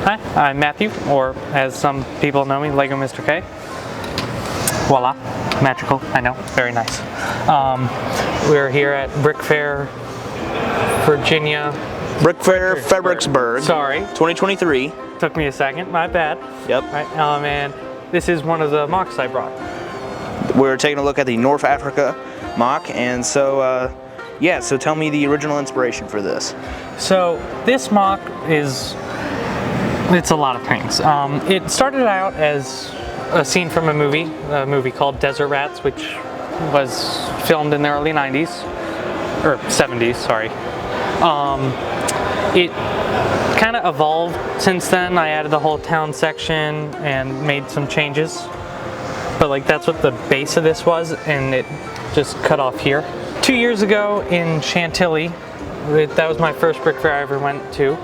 Hi, I'm Matthew, or as some people know me, Lego Mr. K. Voila, magical, I know, very nice. We're here at Brick Fair, Virginia. Brick Fair, Fredericksburg. Sorry. 2023. Took me a second, my bad. Yep. Right, and this is one of the mocks I brought. We're taking a look at the North Africa mock, and so, yeah, so tell me the original inspiration for this. So this mock it's a lot of things. It started out as a scene from a movie called Desert Rats, which was filmed in the early 90s, or 70s, sorry. It kind of evolved since then. I added the whole town section and made some changes. But like that's what the base of this was, and it just cut off here. 2 years ago in Chantilly, that was my first brick fair I ever went to.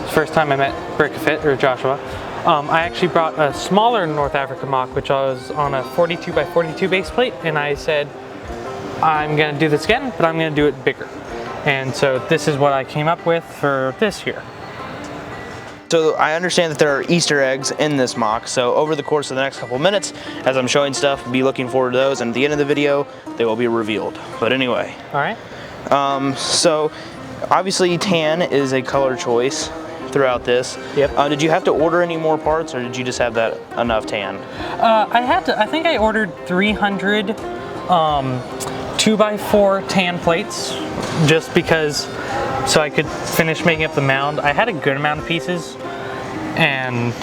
First time I met Brickafit, or Joshua. I actually brought a smaller North Africa mock, which was on a 42 by 42 base plate, and I said, I'm gonna do this again, but I'm gonna do it bigger. And so this is what I came up with for this year. So I understand that there are Easter eggs in this mock, so over the course of the next couple minutes, as I'm showing stuff, be looking forward to those, and at the end of the video, they will be revealed. But anyway. All right. So obviously tan is a color choice throughout this. Yep. Did you have to order any more parts, or did you just have that enough tan? I think I ordered 300 2x4 tan plates, just because, so I could finish making up the mound. I had a good amount of pieces, and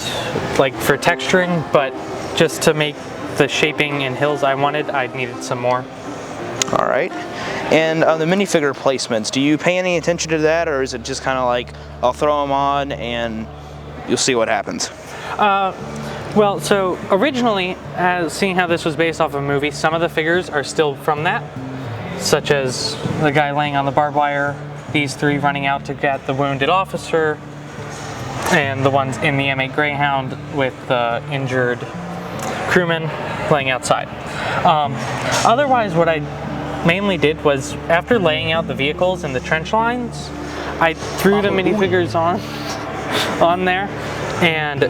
like for texturing, but just to make the shaping and hills I wanted, I needed some more. All right. And the minifigure placements, do you pay any attention to that, or is it just kind of like, I'll throw them on and you'll see what happens? Well, so originally, seeing how this was based off of a movie, some of the figures are still from that, such as the guy laying on the barbed wire, these three running out to get the wounded officer, and the ones in the M8 Greyhound with the injured crewman playing outside. Otherwise, what I mainly did was, after laying out the vehicles and the trench lines, I threw the minifigures on there and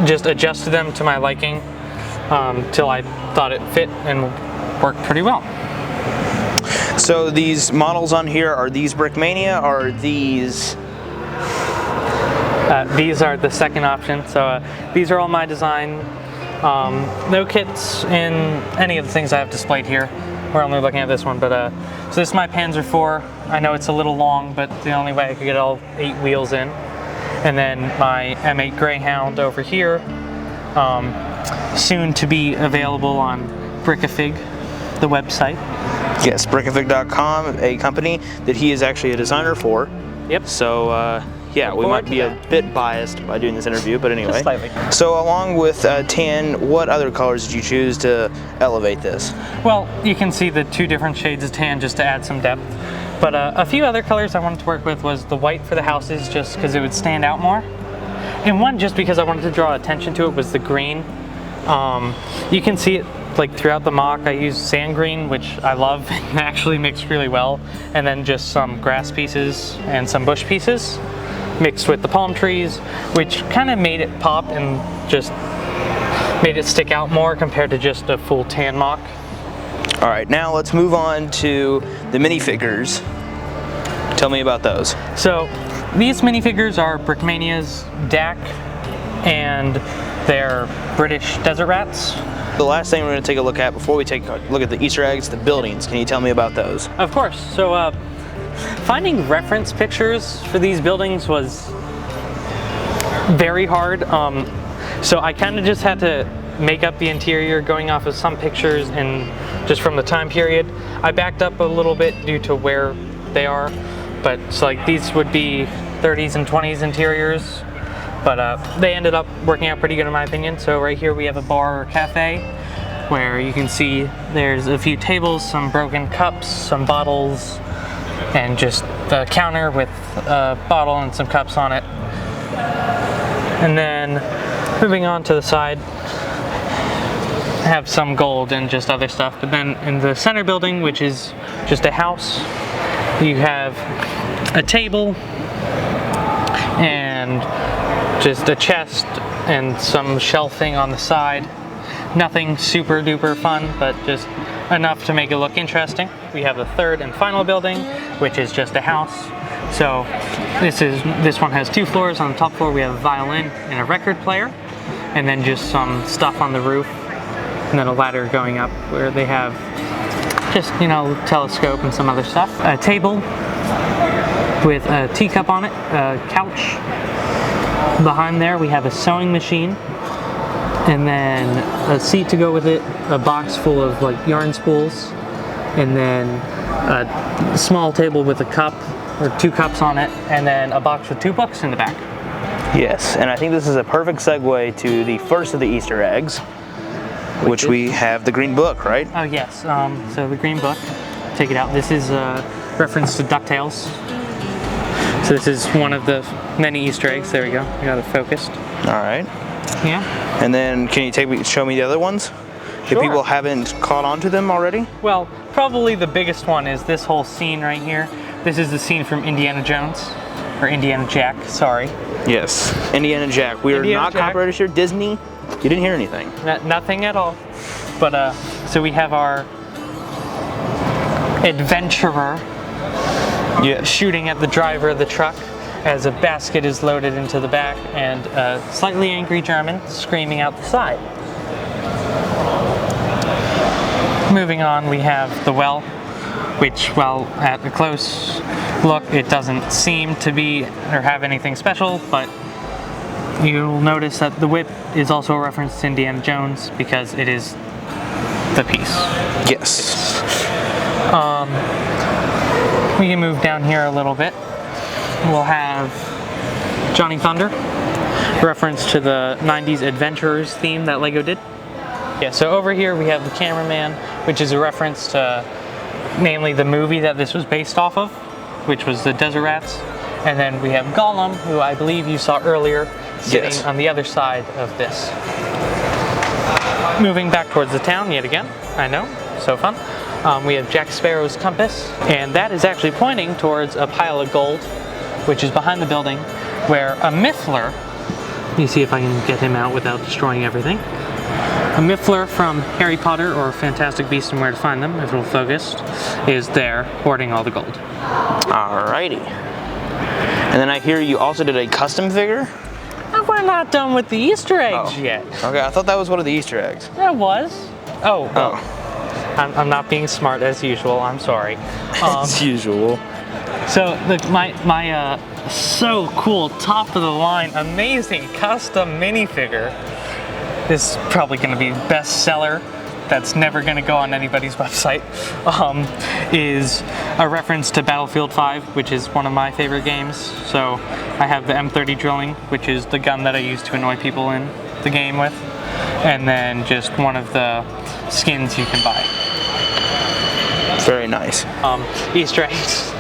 just adjusted them to my liking till I thought it fit and worked pretty well. So these models on here, are these Brickmania, or are these? These are the second option. So these are all my design. No kits in any of the things I have displayed here. We're only looking at this one, but so this is my Panzer IV. I know it's a little long, but the only way I could get all 8 wheels in. And then my M8 Greyhound over here, soon to be available on Brickafit, the website. Yes, Brickafit.com, a company that he is actually a designer for. Yep. So yeah, we might be a bit biased by doing this interview, but anyway. Just slightly. So along with tan, what other colors did you choose to elevate this? Well, you can see the 2 different shades of tan just to add some depth. But a few other colors I wanted to work with was the white for the houses, just because it would stand out more. And one, just because I wanted to draw attention to it, was the green. You can see it like throughout the mock. I used sand green, which I love, and actually mixed really well. And then just some grass pieces and some bush pieces mixed with the palm trees, which kind of made it pop and just made it stick out more compared to just a full tan mock. All right, now let's move on to the minifigures. Tell me about those. So these minifigures are Brickmania's DAC, and they're British Desert Rats. The last thing we're going to take a look at before we take a look at the Easter eggs, the buildings. Can you tell me about those? Of course. So finding reference pictures for these buildings was very hard. So I kind of just had to make up the interior going off of some pictures and just from the time period. I backed up a little bit due to where they are, but so like these would be 30s and 20s interiors, but they ended up working out pretty good in my opinion. So right here we have a bar or cafe where you can see there's a few tables, some broken cups, some bottles, and just a counter with a bottle and some cups on it. And then moving on to the side, have some gold and just other stuff. But then in the center building, which is just a house, you have a table and just a chest and some shelving on the side. Nothing super duper fun, but just enough to make it look interesting. We have the third and final building, which is just a house. So this one has 2 floors. On the top floor we have a violin and a record player, and then just some stuff on the roof, and then a ladder going up where they have just, you know, telescope and some other stuff. A table with a teacup on it, a couch. Behind there we have a sewing machine, and then a seat to go with it, a box full of like yarn spools, and then a small table with a cup or 2 cups on it, and then a box with 2 books in the back. Yes, and I think this is a perfect segue to the first of the Easter eggs, which we have the green book, right? Oh yes, so the green book, take it out. This is a reference to DuckTales. So this is one of the many Easter eggs. There we go, we got it focused. All right. Yeah. And then can you show me the other ones? Sure. If people haven't caught on to them already? Well, probably the biggest one is this whole scene right here. This is the scene from Indiana Jones, or Indiana Jack, sorry. Yes, Indiana Jack. We are not copyrighted here. Disney, you didn't hear anything. Nothing at all. But, so we have our adventurer shooting at the driver of the truck as a basket is loaded into the back, and a slightly angry German screaming out the side. Moving on, we have the well, which, well, at a close look, it doesn't seem to be or have anything special, but you'll notice that the whip is also a reference to Indiana Jones because it is the piece. Yes. We can move down here a little bit. We'll have Johnny Thunder, reference to the 90s Adventurers theme that LEGO did. Yeah, so over here we have the cameraman, which is a reference to namely the movie that this was based off of, which was the Desert Rats. And then we have Gollum, who I believe you saw earlier, sitting on the other side of this. Moving back towards the town yet again, I know, so fun. We have Jack Sparrow's compass, and that is actually pointing towards a pile of gold, which is behind the building, where a Miffler, let me see if I can get him out without destroying everything. A Miffler from Harry Potter or Fantastic Beasts and Where to Find Them, if it'll focus, is there hoarding all the gold. Alrighty. And then I hear you also did a custom figure? We're not done with the Easter eggs yet. Okay, I thought that was one of the Easter eggs. That was. Oh, well, I'm not being smart as usual, I'm sorry. As usual. So my so cool, top of the line, amazing custom minifigure. This is probably going to be bestseller. That's never going to go on anybody's website. Is a reference to Battlefield 5, which is one of my favorite games. So I have the M30 drilling, which is the gun that I use to annoy people in the game with, and then just one of the skins you can buy. Very nice. Easter eggs.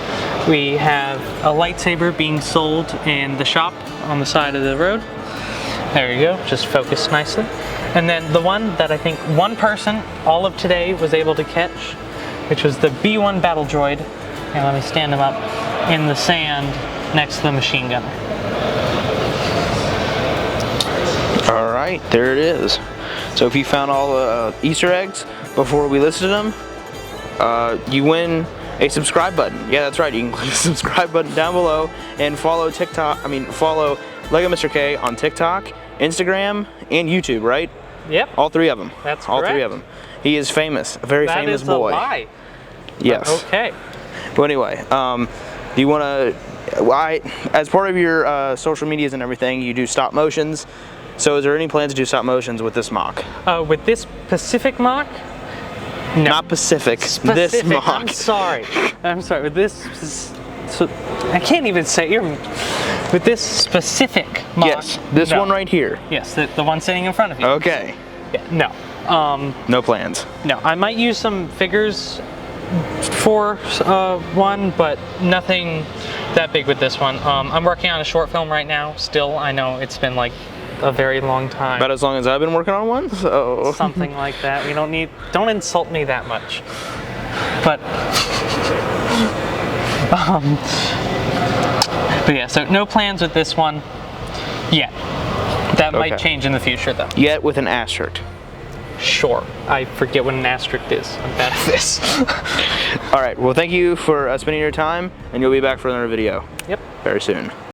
We have a lightsaber being sold in the shop on the side of the road. There you go, just focused nicely. And then the one that I think one person all of today was able to catch, which was the B1 battle droid. And let me stand him up in the sand next to the machine gunner. All right, there it is. So if you found all the Easter eggs before we listed them, you win a subscribe button. Yeah, that's right. You can click the subscribe button down below and follow follow Lego Mr. K on TikTok, Instagram, and YouTube, right? Yep. All 3 of them. That's correct. All 3 of them. He is famous, a very famous boy. That is a lie. Yes. Okay. But anyway, do you want to, as part of your social medias and everything, you do stop motions. So is there any plans to do stop motions with this mock? With this Pacific mock? No. Not Pacific, this mock. I'm sorry. With this, I can't even say it. With this specific mock. Yes, this one right here. Yes, the one sitting in front of you. Okay. Yeah, no. No plans. No, I might use some figures for one, but nothing that big with this one. I'm working on a short film right now. Still, I know it's been like a very long time. About as long as I've been working on one, so. Something like that. Don't insult me that much. But but yeah, so no plans with this one yet. That might Okay. change in the future, though. Yet with an asterisk. Sure. I forget what an asterisk is. I'm bad at this. All right, well, thank you for spending your time, and you'll be back for another video Yep. very soon.